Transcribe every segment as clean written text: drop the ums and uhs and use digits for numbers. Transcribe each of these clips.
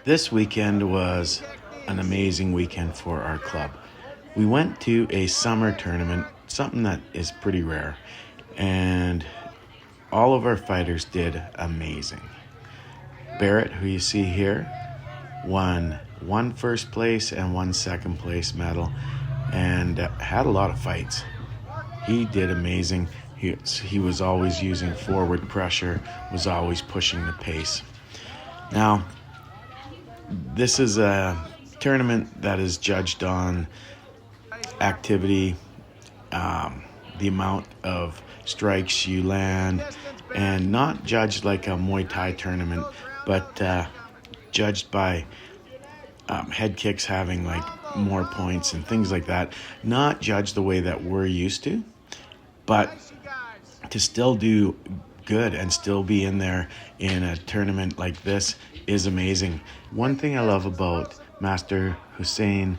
This weekend was an amazing weekend for our club. We went to a summer tournament, something that is pretty rare, and all of our fighters did amazing. Barrett, who you see here, won one first place and one second place medal and had a lot of fights. He did amazing. He was always using forward pressure, was always pushing the pace. Now, this is a tournament that is judged on activity, the amount of strikes you land, and not judged like a Muay Thai tournament, but judged by head kicks having like more points and things like that. Not judged the way that we're used to, but to still do good and still be in there in a tournament like this is amazing. One thing I love about Master Hussein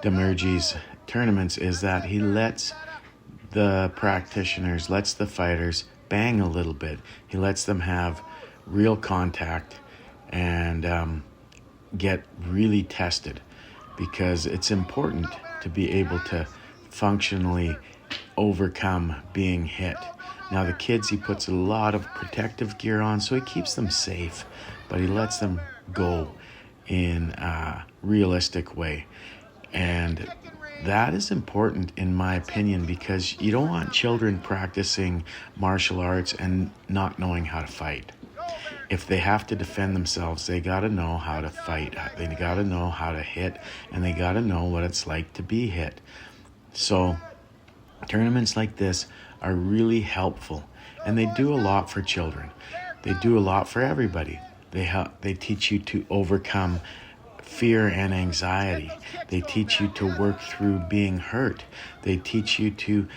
Demirji's tournaments is that he lets the practitioners, lets the fighters bang a little bit. He lets them have real contact and get really tested, because it's important to be able to functionally overcome being hit. Now the kids, he puts a lot of protective gear on, so he keeps them safe, but he lets them go in a realistic way. And that is important in my opinion, because you don't want children practicing martial arts and not knowing how to fight. If they have to defend themselves, they got to know how to fight. They got to know how to hit, and they got to know what it's like to be hit. So tournaments like this are really helpful, and they do a lot for children. They do a lot for everybody. They teach you to overcome fear and anxiety. They teach you to work through being hurt. They teach you to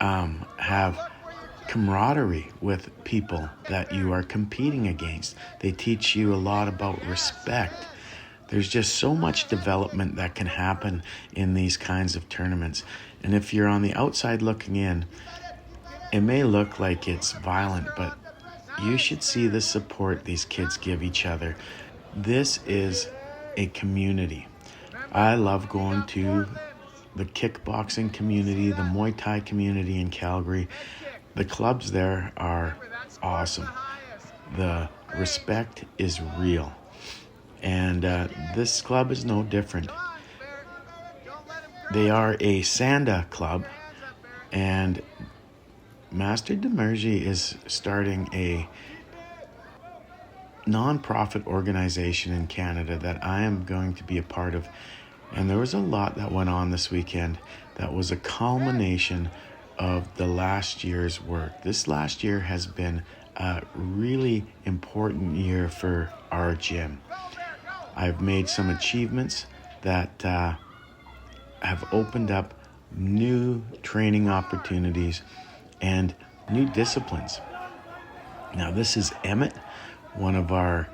have camaraderie with people that you are competing against. They teach you a lot about respect. There's just so much development that can happen in these kinds of tournaments. And if you're on the outside looking in, it may look like it's violent, but you should see the support these kids give each other. This is a community. I love going to the kickboxing community, the Muay Thai community in Calgary. The clubs there are awesome. The respect is real. And this club is no different. They are a Sanda club, and Master Demirji is starting a non-profit organization in Canada that I am going to be a part of. And there was a lot that went on this weekend that was a culmination of the last year's work. This last year has been a really important year for our gym. I've made some achievements that have opened up new training opportunities and new disciplines. Now this is Emmett, one of our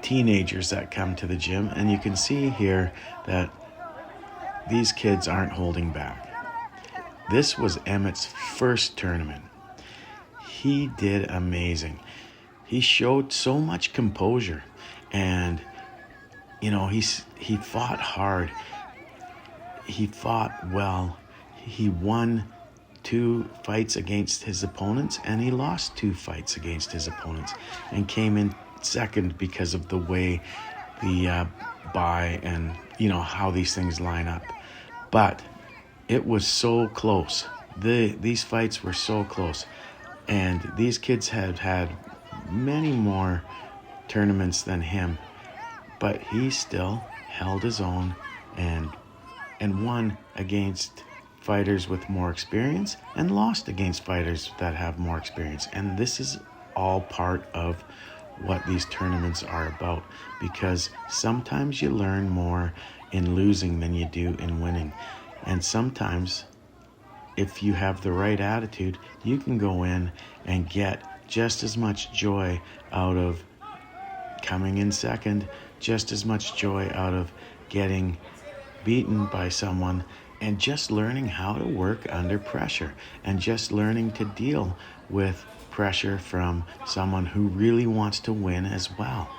teenagers that come to the gym, and you can see here that these kids aren't holding back. This was Emmett's first tournament. He did amazing. He showed so much composure, and he fought hard. He fought well. He won 2 fights against his opponents, and he lost 2 fights against his opponents, and came in second because of the way the bye and how these things line up. But it was so close. These fights were so close, and these kids had many more tournaments than him, but he still held his own and won against fighters with more experience and lost against fighters that have more experience. And this is all part of what these tournaments are about, because sometimes you learn more in losing than you do in winning. And sometimes, if you have the right attitude, you can go in and get just as much joy out of coming in second, just as much joy out of getting beaten by someone, and just learning how to work under pressure, and just learning to deal with pressure from someone who really wants to win as well.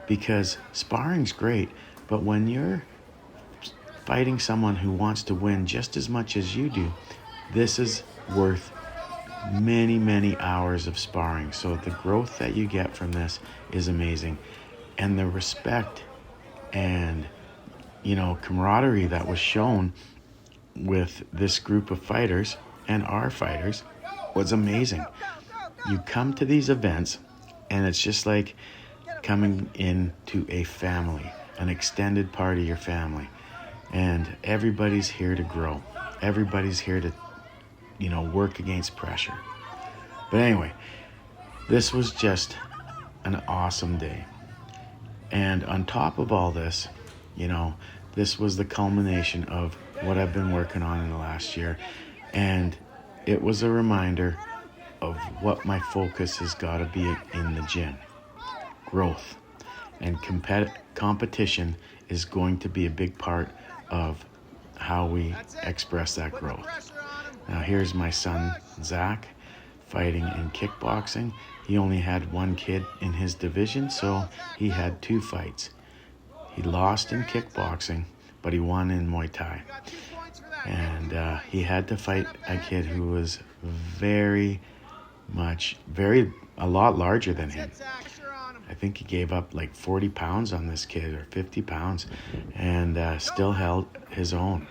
because sparring's great, but when you're fighting someone who wants to win just as much as you do, this is worth many, many hours of sparring. So the growth that you get from this is amazing. And the respect and, camaraderie that was shown with this group of fighters and our fighters was amazing. You come to these events and it's just like coming into a family, an extended part of your family. And everybody's here to grow. Everybody's here to, work against pressure. But anyway, this was just an awesome day. And on top of all this, this was the culmination of what I've been working on in the last year. And it was a reminder of what my focus has got to be in the gym. Growth. And competition is going to be a big part of how we express that growth. Now here's my son, Zach, fighting in kickboxing. He only had one kid in his division, so he had 2 fights. He lost in kickboxing, but he won in Muay Thai. And he had to fight a kid who was a lot larger than him. I think he gave up like 40 pounds on this kid, or 50 pounds, and still held his own.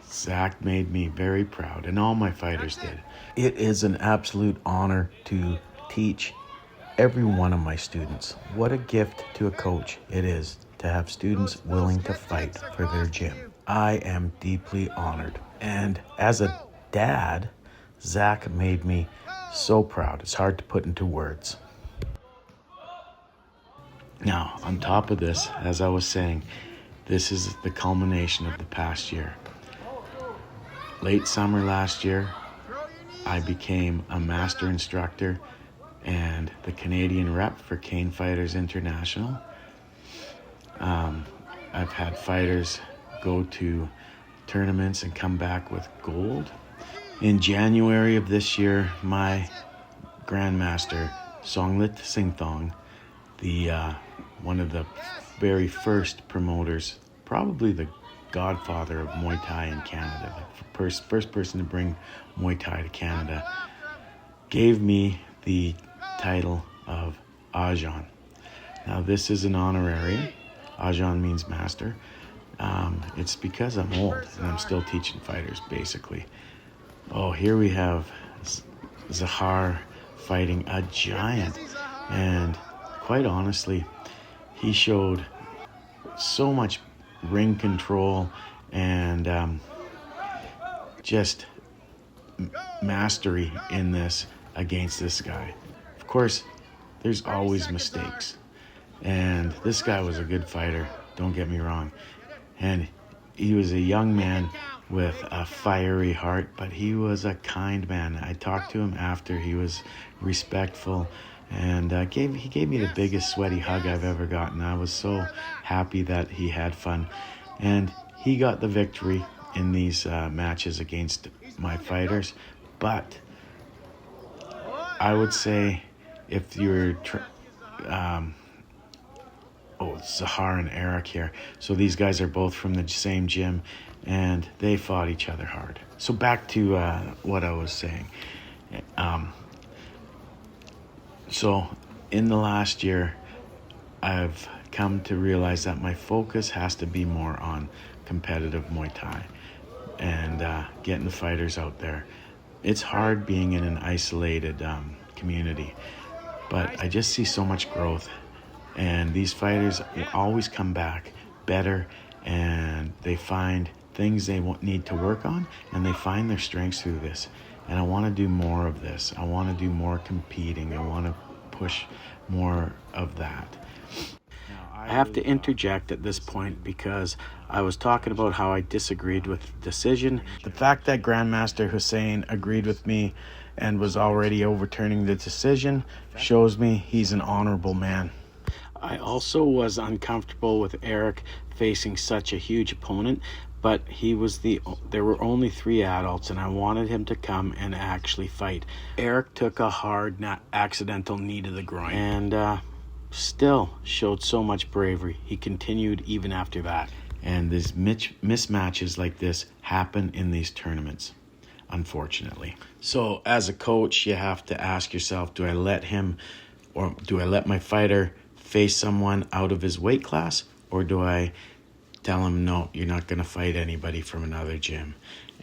Zach made me very proud, and all my fighters did. It is an absolute honor to teach every one of my students. What a gift to a coach it is to have students willing to fight for their gym. I am deeply honored. And as a dad, Zach made me so proud. It's hard to put into words. Now, on top of this, as I was saying, this is the culmination of the past year. Late summer last year, I became a master instructor and the Canadian rep for Cane Fighters International. I've had fighters go to tournaments and come back with gold. In January of this year, my Grandmaster, Songlit Singthong, one of the very first promoters, probably the godfather of Muay Thai in Canada, the first person to bring Muay Thai to Canada, gave me the title of Ajahn. Now this is an honorarium. Ajahn means master. It's because I'm old and I'm still teaching fighters, basically. Oh, here we have Zahar fighting a giant, and quite honestly, he showed so much ring control and just mastery in this against this guy. Of course, there's always mistakes, and this guy was a good fighter, don't get me wrong, and he was a young man with a fiery heart, but he was a kind man. I talked to him after. He was respectful, and he gave me the biggest sweaty hug I've ever gotten. I was so happy that he had fun, and he got the victory in these matches against my fighters. But I would say if you're Zahar and Eric here. So these guys are both from the same gym, and they fought each other hard. So back to what I was saying. So in the last year, I've come to realize that my focus has to be more on competitive Muay Thai and getting the fighters out there. It's hard being in an isolated community, but I just see so much growth. And these fighters will always come back better, and they find things they need to work on, and they find their strengths through this. And I want to do more of this. I want to do more competing. I want to push more of that. I have to interject at this point because I was talking about how I disagreed with the decision. The fact that Grandmaster Hussein agreed with me and was already overturning the decision shows me he's an honorable man. I also was uncomfortable with Eric facing such a huge opponent, but there were only 3 adults, and I wanted him to come and actually fight. Eric took a hard, accidental knee to the groin, and still showed so much bravery. He continued even after that. And these mismatches like this happen in these tournaments, unfortunately. So as a coach, you have to ask yourself, do I let my fighter face someone out of his weight class? Or do I tell him, no, you're not going to fight anybody from another gym?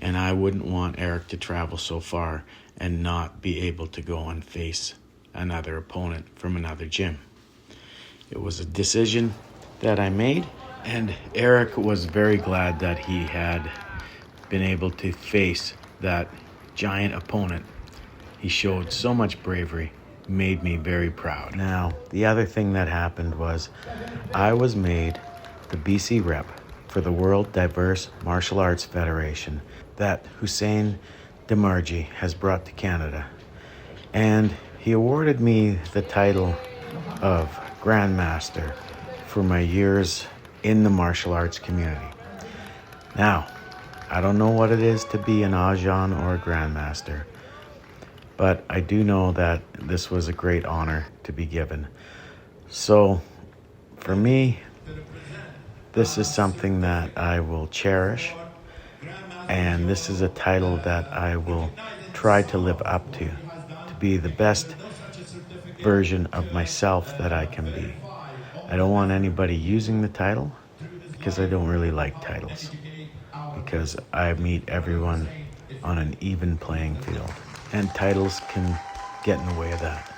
And I wouldn't want Eric to travel so far and not be able to go and face another opponent from another gym. It was a decision that I made, and Eric was very glad that he had been able to face that giant opponent. He showed so much bravery, made me very proud. Now, the other thing that happened was I was made the BC rep for the World Diverse Martial Arts Federation that Hussein Demarji has brought to Canada. And he awarded me the title of Grandmaster for my years in the martial arts community. Now, I don't know what it is to be an Ajahn or a Grandmaster, but I do know that this was a great honor to be given. So, for me, this is something that I will cherish, and this is a title that I will try to live up to be the best version of myself that I can be. I don't want anybody using the title because I don't really like titles, because I meet everyone on an even playing field, and titles can get in the way of that.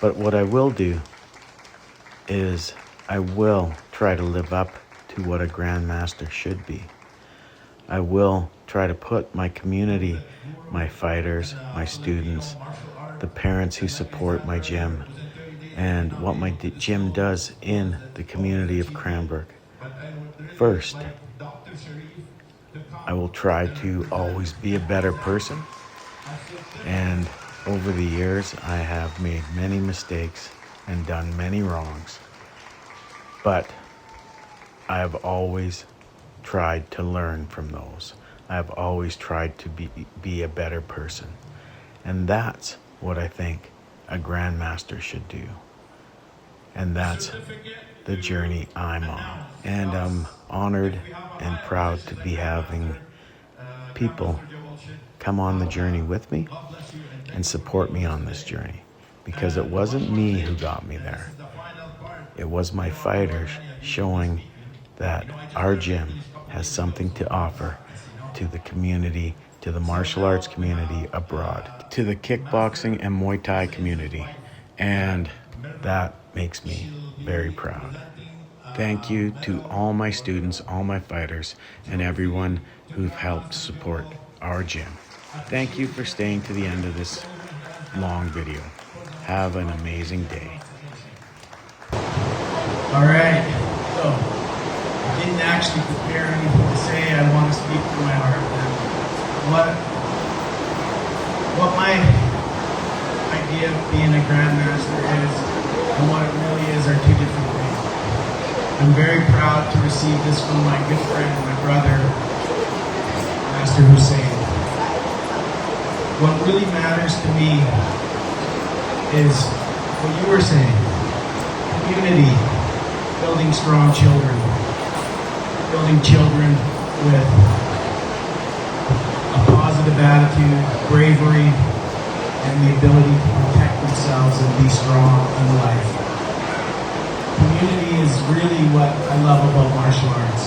But what I will do is I will try to live up to what a Grandmaster should be. I will try to put my community, my fighters, my students, the parents who support my gym, and what my gym does in the community of Cranbrook first. I will try to always be a better person, and over the years I have made many mistakes and done many wrongs, but I have always tried to learn from those. I have always tried to be a better person, and that's what I think a Grandmaster should do. And that's the journey I'm on. And I'm honored and proud to be having people come on the journey with me and support me on this journey, because it wasn't me who got me there. It was my fighters showing that our gym has something to offer to the community, to the martial arts community abroad, to the kickboxing and Muay Thai community. And that makes me very proud. Thank you to all my students, all my fighters, and everyone who've helped support our gym. Thank you for staying to the end of this long video. Have an amazing day. All right, so I didn't actually prepare anything to say. I want to speak from my heart. What my idea of being a Grandmaster is and what it really is are two different things. I'm very proud to receive this from my good friend and my brother, Master Hussein. What really matters to me is what you were saying, community, building strong children, building children with a positive attitude, bravery, and the ability to protect themselves and be strong in life. Community is really what I love about martial arts.